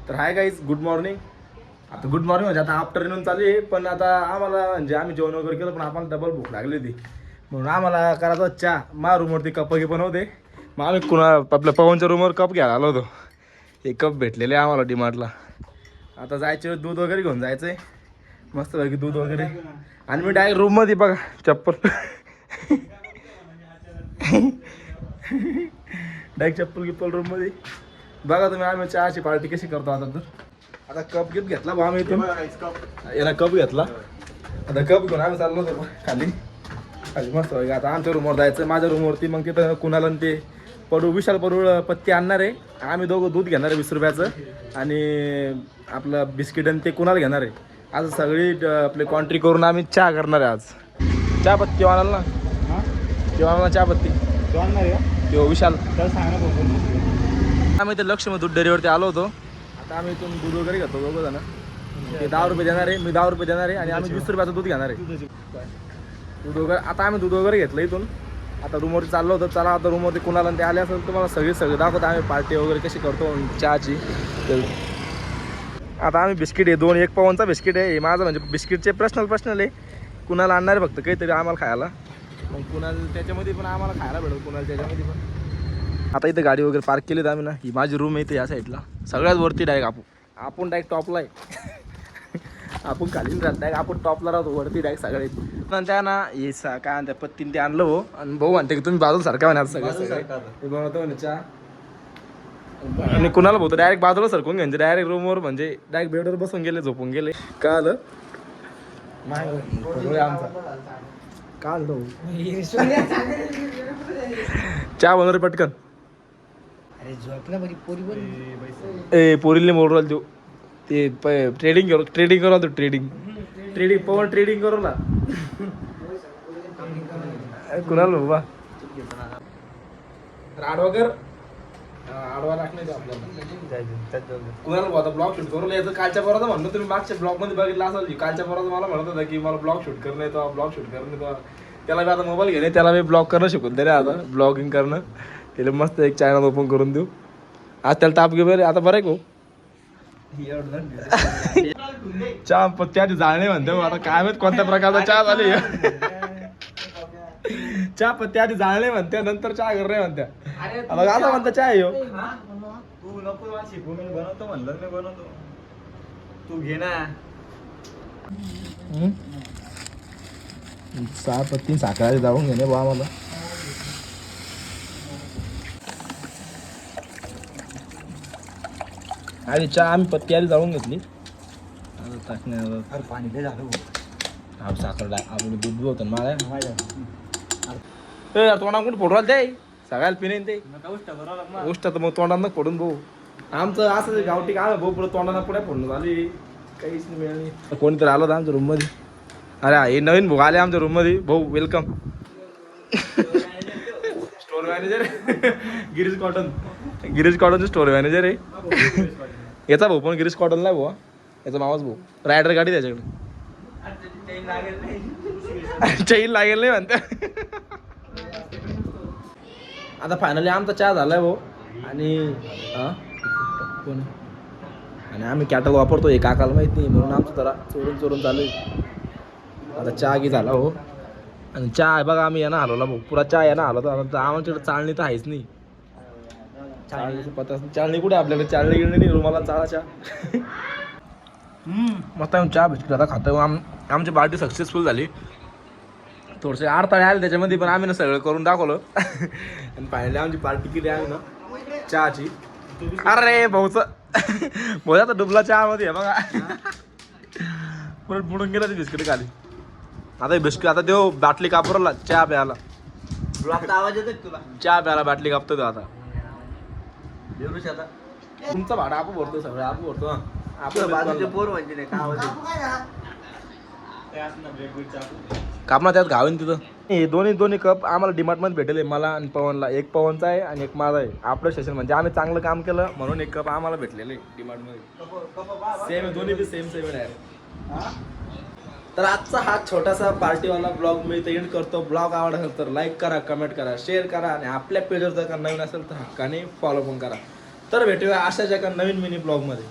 तर hi guys, good morning. आता good morning म्हणजे आता आफ्टरनून चालू आहे, पण आता आम्हाला म्हणजे आम्ही जेवण वगैरे केलं, पण आम्हाला डबल भूक लागली होती म्हणून आम्हाला करायचा चहा. मा रूमवरती कप पण होते, मग आम्ही आपल्या पवनच्या रूमवर कप घ्यायला आलो होतो. हे कप भेटलेले आम्हाला डीमार्टला. आता जायचे दूध वगैरे घेऊन जायचं आहे, मस्त पैकी दूध वगैरे. आणि मी डायरेक्ट रूममध्ये बघा चप्पल डायरेक्ट चप्पल रूममध्ये बघा तुम्ही. आम्ही चहाची पार्टी कशी करतो आता. तर आता कप घेतला बा आम्ही इथून, याला कप घेतला. आता कप घेऊन आम्ही चाललो होतो खाली मस्त. आता आमच्या रूमवर जायचं, माझ्या रूमवरती. मग तिथं कुणाला ते विशाल परूळ पत्ती आणणार आहे. आम्ही दोघं दूध घेणार आहे 20 रुपयाचं, आणि आपलं बिस्किट आणि ते कुणाला घेणार आहे. आज सगळी आपली कॉन्ट्री करून आम्ही चहा करणार आहे. आज चहा पत्ती आणाल ना, तेव्हा मला चहा पत्ती आणणार आहे तेव्हा विशाल आम्ही ते लक्ष्मी दूध डेअरीवरती आलो होतो. आता आम्ही इथून दूध वगैरे घेतो दोघं जण. ते 10 रुपये देणार आहे, मी 10 रुपये देणार आहे, आणि आम्ही 20 रुपयाचं दूध घेणार आहे. दूध वगैरे आता आम्ही दूध वगैरे घेतलं इथून. आता रूमवरती चाललो होतो. चला आता रूमवरती कुणाला ते आले असेल तुम्हाला सगळं दाखवतो आम्ही पार्टी वगैरे कशी करतो चहाची. तर आता आम्ही बिस्किट आहे दोन, एक पवनचा बिस्किट आहे. हे माझं म्हणजे बिस्किटचे पर्सनल आहे. कुणाला आणणार आहे फक्त काहीतरी आम्हाला खायला. मग कुणाला त्याच्यामध्ये पण आम्हाला खायला भेटेल, कुणाला त्याच्यामध्ये पण. आता इथे गाडी वगैरे पार्क केलीत आम्ही ना. ही माझी रूम आहे इथे या साईडला, सगळ्यात वरती डायरेक्ट आपण डायरेक्ट टॉपला आहे. आपण खाली राहत डायरेक्ट आपण टॉपला राहतो, वरती डायरेक्ट सगळ्यात. नंतर ना हे काय म्हणतात पत्तीन ते आणलं हो. आणि भाऊ म्हणते की तुम्ही बाजूला सारखा म्हणा सगळं बनवतो म्हणे चहा. आणि कुणाला भाऊ डायरेक्ट बाजूला सरकून घ्यायचे, डायरेक्ट रूमवर म्हणजे डायरेक्ट बेडवर बसून गेले, झोपून गेले. काय आलं आमचा काय आलं चहा बनवरे पटकन. ए पोरीले मोडला देऊ ते ट्रेडिंग करू तो ट्रेडिंग पवन ट्रेडिंग करू ना. कुणाला बाबा राडवागर आडवा लागणार आपल्याला. कुणाला आता ब्लॉग शूट करून यायचं. कालच्या पोराचं म्हणणं तुम्ही मागच्या ब्लॉग मध्ये बघितलं असेल. कालच्या पोराचं मला म्हणत होता की मला ब्लॉग शूट करणं येतो, ब्लॉग शूट करणं येतो. त्याला मी आता मोबाईल घेणे, त्याला मी ब्लॉग करणं शिकून दे रे. आता ब्लॉगिंग करणं त्याला मस्त एक चॅनल ओपन करून देऊ. आज त्याला ताप घे बरे. आता बरं आहे भाऊ. चहा पत्ती आधी जाळणे म्हणते. आता काय माहित कोणत्या प्रकारचा चहा झाली. चहा पत्ती आधी जाळणे म्हणते, नंतर चहा करणे म्हणत्या. आता आता म्हणता चहा येऊ तू नको शिकू, मी बनवतो म्हणलं, मी बनवतो, तू घे ना. चहा पत्ती साखर जाऊन घेणे बा मला. अरे चहा आम्ही पत्ती आधी जाळून घेतली. टाकण्यावर पाणी दे झालं. हा साखर आपण दूध होतं मला तोंडाकडून फोडवाल ते सगळ्याला पिणे ते गोष्ट. तर मग तोंडांना फोडून भाऊ आमचं असं गावठी काय भाऊ पुढे तोंडांना पुढे फोडून झाली. काहीच नाही मिळाली. कोणीतरी आलं होतं आमच्या रूम मध्ये. अरे हे नवीन भाऊ आले आमच्या रूम मध्ये. भाऊ वेलकम. स्टोर मॅनेजर गिरीश कॉटनचे स्टोर मॅनेजर आहे. याचा भाऊ पण गिरीश कॉटन नाही भाऊ, याचा मावाच भाऊ. रायडर गाडी त्याच्याकडे. चैन लागेल नाही म्हणते. आता फायनली आमचा चहा झालाय भाऊ. आणि आम्ही कॅटल वापरतो, हे काकाला माहित नाही म्हणून आमचं जरा चोरून चालू आहे. आता चहा की झाला हो. आणि चहा बघा आम्ही यानं हलवला भाऊ, पुरा चहा यानं हलवतो. आमच्याकडे चाळणी तर आहेच नाही. चाळणी कुठे आपल्याकडे? चाळणी गिळणी नाही रुमाला चाळा चहा. मस्त आम्ही चहा बिस्किट आता खातो. आमची पार्टी सक्सेसफुल झाली. थोडेसे अडथळे आले त्याच्यामध्ये, पण आम्ही ना सगळं करून दाखवलं. आणि फायनली आमची पार्टी केली आम्ही ना चहाची. अरे भाऊच भाऊ आता डुबला चहामध्ये आहे बघा. परत बुडून गेला ते बिस्किट खाली. आता बिस्किट आता देऊ बाटली कापरला चहा प्यायला. आवाज येतो तुला? चहा प्यायला बाटली कापतो तो आता. तुमचं भाडं आपण भरतो, सगळं आपण भरतो. आपलं बाजूचे पोर म्हणजे नाही का आवाज कापना त्यात घावेन तिथं. हे दोन्ही कप आम्हाला डिमार्टमध्ये भेटेल. मला आणि पवनला. एक पवनचा आहे आणि एक माझा आहे. आपलं स्टेशन म्हणजे आम्ही चांगलं काम केलं म्हणून एक कप आम्हाला भेटलेलं आहे डिमार्टमध्ये. सेम दोन्ही बी सेम आहे. तर आजचा हा छोटासा पार्टीवाला ब्लॉग मी इथे एंड करतो. ब्लॉग आवडला असेल तर लाईक करा, कमेंट करा, शेअर करा, आणि आपल्या पेजवर जर का नवीन असेल तर हक्काने फॉलो पण करा. तर भेटूया अशाच एका नवीन मिनी ब्लॉगमध्ये.